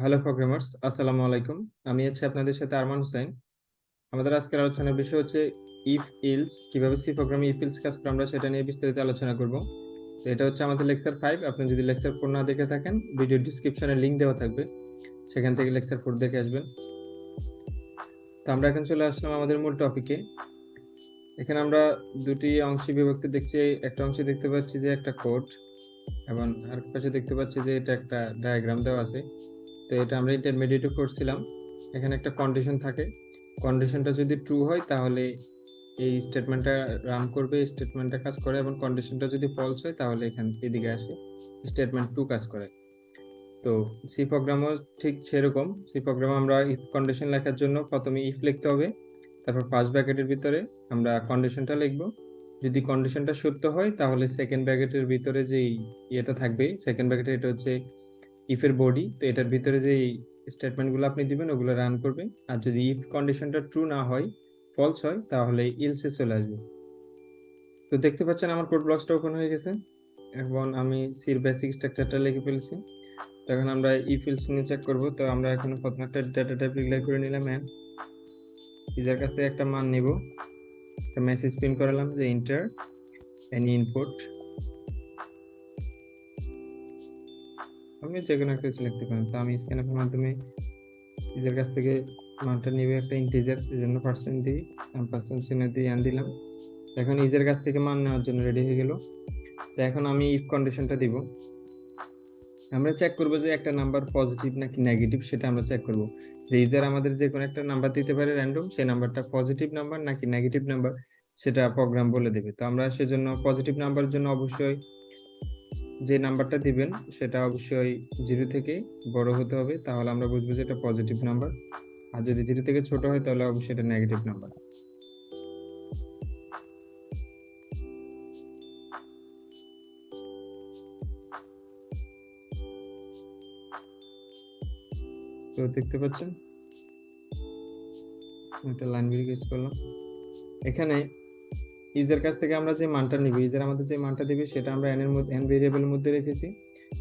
Hello programmers, আসসালামু আলাইকুম। আমি আপনাদের সাথে আরমান হোসাইন। আমাদের আজকের আলোচনার বিষয় হচ্ছে ইফ ইলস। কিভাবে সি প্রোগ্রামে ইফ ইলস কাজ করে আমরা সেটা নিয়ে বিস্তারিত আলোচনা করব। তো এটা হচ্ছে আমাদের লেকচার 5। আপনি যদি লেকচার 4 না দেখে থাকেন, ভিডিও ডিসক্রিপশনে লিংক দেওয়া থাকবে, সেখান থেকে লেকচার 4 দেখে আসবেন। তো আমরা এখন চলে আসলাম আমাদের মূল টপিকে। এখানে আমরা দুটি অংশে বিভক্তি দেখছি। একটা অংশে দেখতে পাচ্ছি যে একটা কোড, এবং আরেক পাশে দেখতে পাচ্ছি যে এটা একটা ডায়াগ্রাম দেওয়া আছে। তো এটা আমরা ইন্টারমিডিয়েটে করছিলাম। এখানে একটা কন্ডিশন থাকে, কন্ডিশনটা যদি ট্রু হয় তাহলে এই স্টেটমেন্টটা রান করবে, স্টেটমেন্টটা কাজ করে, এবং কন্ডিশনটা যদি ফলস হয় তাহলে এদিকে আসে স্টেটমেন্ট 2 কাজ করে। তো সি প্রোগ্রামও ঠিক সেরকম। সি প্রোগ্রাম আমরা ইফ কন্ডিশন লেখার জন্য প্রথমে ইফ লিখতে হবে, তারপর ফার্স্ট ব্র্যাকেটের ভিতরে আমরা কন্ডিশনটা লিখব। যদি কন্ডিশনটা সত্য হয় তাহলে সেকেন্ড ব্র্যাকেটের ভিতরে যে ইয়েটা থাকবে, সেকেন্ড ব্র্যাকেটে এটা হচ্ছে ইফের বডি। তো এটার ভিতরে যে স্টেটমেন্টগুলো আপনি দিবেন ওগুলো রান করবে। আর যদি ইফ কন্ডিশনটা ট্রু না হয়, ফলস হয়, তাহলে ইলসে চলে আসবে। তো দেখতে পাচ্ছেন আমার কোড ব্লকসটা ওপেন হয়ে গেছে। এখন আমি সির বেসিক স্ট্রাকচারটা লিখে ফেলছি। তো এখন আমরা ইফ ইলস নিয়ে চেক করব। তো আমরা এখন প্রথমে একটা ডেটা টাইপ ডিক্লেয়ার করে নিলাম, ইউজার কাছ থেকে একটা মান নিব, একটা মেসেজ প্রিন্ট করালাম যে এন্টার এনি ইনপুট। আপনি যে কোনো একটা কিছু লিখতে পারেন। তো আমি স্ক্যানএফের মাধ্যমে ইউজার কাছ থেকে মানটা নিবে, একটা ইন্টিজার, এই জন্য পার্সেন্ট দিই, পার্সেন্ট চিহ্ন দিয়ে দিলাম। এখন ইউজার কাছ থেকে মান নেওয়ার জন্য রেডি হয়ে গেল। তো এখন আমি ইফ কন্ডিশনটা দিব। আমরা চেক করব যে একটা নাম্বার পজিটিভ নাকি নেগেটিভ, সেটা আমরা চেক করব। যে ইউজার আমাদের যে কোনো একটা নাম্বার দিতে পারে র্যান্ডম, সেই নাম্বারটা পজিটিভ নাম্বার নাকি নেগেটিভ নাম্বার সেটা প্রোগ্রাম বলে দেবে। তো আমরা সেজন্য পজিটিভ নাম্বারের জন্য অবশ্যই যে নাম্বারটা দিবেন সেটা অবশ্যই 0 থেকে বড় হতে হবে, তাহলে আমরা বুঝবো যে এটা পজিটিভ নাম্বার। আর যদি 0 থেকে ছোট হয় তাহলে অবশ্যই এটা নেগেটিভ নাম্বার। তো দেখতে পাচ্ছেন একটা লাইন ব্রেক ইউজ করলাম। এখানে ইউজার কাছ থেকে আমরা যে মানটা নিব, ইউজার আমাদের যে মানটা দিবে সেটা আমরা n এর মধ্যে, n ভেরিয়েবলের মধ্যে রেখেছি,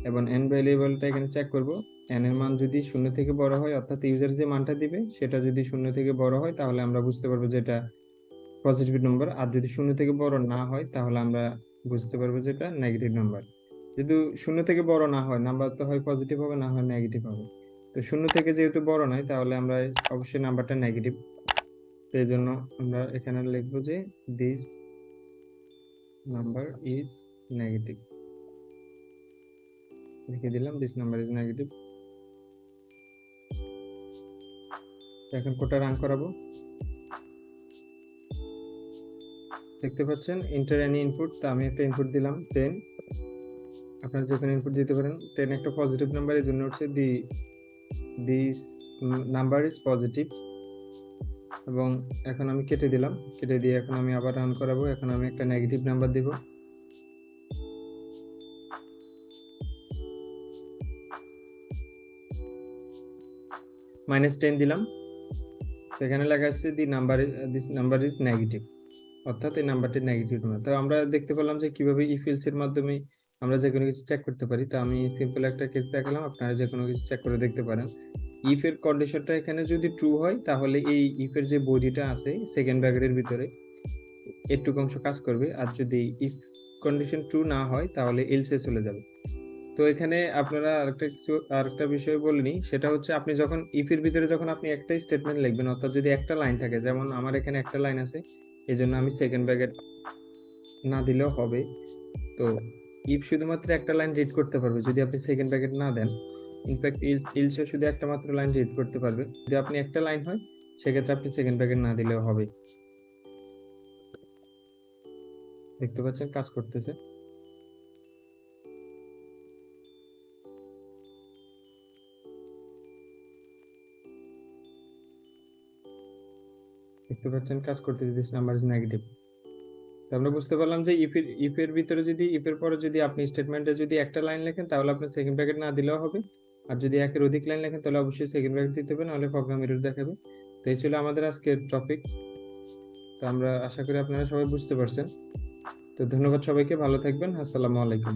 এবং n ভেরিয়েবলটা এখানে চেক করব। n এর মান যদি 0 থেকে বড় হয়, অর্থাৎ ইউজার যে মানটা দিবে সেটা যদি 0 থেকে বড় হয়, তাহলে আমরা বুঝতে পারবো যে এটা পজিটিভ নাম্বার। আর যদি 0 থেকে বড় না হয় তাহলে আমরা বুঝতে পারবো যে এটা নেগেটিভ নাম্বার। যদি 0 থেকে বড় না হয়, নাম্বার তো হয় পজিটিভ হবে না হয় নেগেটিভ হবে। তো 0 থেকে যেহেতু বড় নয়, তাহলে আমরা অবশ্যই নাম্বারটা নেগেটিভ। সেই জন্য আমরা এখানে লিখবো যে দিস নাম্বার ইজ নেগেটিভ, লিখে দিলাম দিস নাম্বার ইজ নেগেটিভ। এখন কোডটা রান করাবো। দেখতে পাচ্ছেন এন্টার এনি ইনপুট। তো আমি একটা ইনপুট দিলাম 10, আপনারা যে কোনো ইনপুট দিতে পারেন। 10 একটা পজিটিভ নাম্বার, এই জন্য হচ্ছে দিস নাম্বার ইজ পজিটিভ। এবং এখন আমি কেটে দিলাম, কেটে দিয়ে এখন আমি আবার রান করাবো। এখন আমি একটা নেগেটিভ নাম্বার দিব, -10 দিলাম। তো এখানে লেখা আসছে দিস নাম্বার ইজ নেগেটিভ, অর্থাৎ এই নাম্বারটি নেগেটিভ নাম্বার। তো আমরা দেখতে পেলাম যে কিভাবে ইফ এলস এর মাধ্যমে আমরা যে কোনো কিছু চেক করতে পারি। তো আমি সিম্পল একটা কেস দেখালাম, আপনারা যে কোনো কিছু চেক করে দেখতে পারেন। ইফ এর কন্ডিশনটা এখানে যদি ট্রু হয়, তাহলে এই ইফ এর যে বডিটা আছে সেকেন্ড ব্র্যাকেটের ভিতরে একটু অংশ কাজ করবে। আর যদি ইফ কন্ডিশন ট্রু না হয় তাহলে এলসে চলে যাবে। তো এখানে আপনারা আরেকটা বিষয় বলিনি, সেটা হচ্ছে আপনি যখন ইফ এর ভিতরে যখন আপনি একটাই স্টেটমেন্ট লিখবেন, অর্থাৎ যদি একটা লাইন থাকে, যেমন আমার এখানে একটা লাইন আছে, এই জন্য আমি সেকেন্ড ব্র্যাকেট না দিলেও হবে। তো ইফ শুধুমাত্র একটা লাইন রিড করতে পারবে যদি আপনি সেকেন্ড ব্র্যাকেট না দেন। ইনফ্যাক্ট ইলসে শুধু একটা মাত্র লাইন রিড করতে পারবে। যদি আপনি একটা লাইন হয়, সেক্ষেত্রে আপনি সেকেন্ড ব্র্যাকেট না দিলেও হবে। দেখতে পাচ্ছেন কাজ করতেছে। দেখতে পাচ্ছেন কাজ করতেছে, দিস নাম্বার ইজ নেগেটিভ। তো আমরা বুঝতে পারলাম যে ইফের ভিতরে যদি ইফের পরে যদি আপনি স্টেটমেন্টে যদি একটা লাইন লেখেন তাহলে আপনার সেকেন্ড ব্র্যাকেট না দিলেও হবে। আর যদি একের অধিক লাইন লেখেন তাহলে অবশ্যই সেকেন্ড ব্র্যাকেট দিতে হবে, নাহলে প্রোগ্রাম এরর দেখাবে। তো এই ছিল আমাদের আজকের টপিক। তো আমরা আশা করি আপনারা সবাই বুঝতে পারছেন। তো ধন্যবাদ সবাইকে, ভালো থাকবেন, আসসালামু আলাইকুম।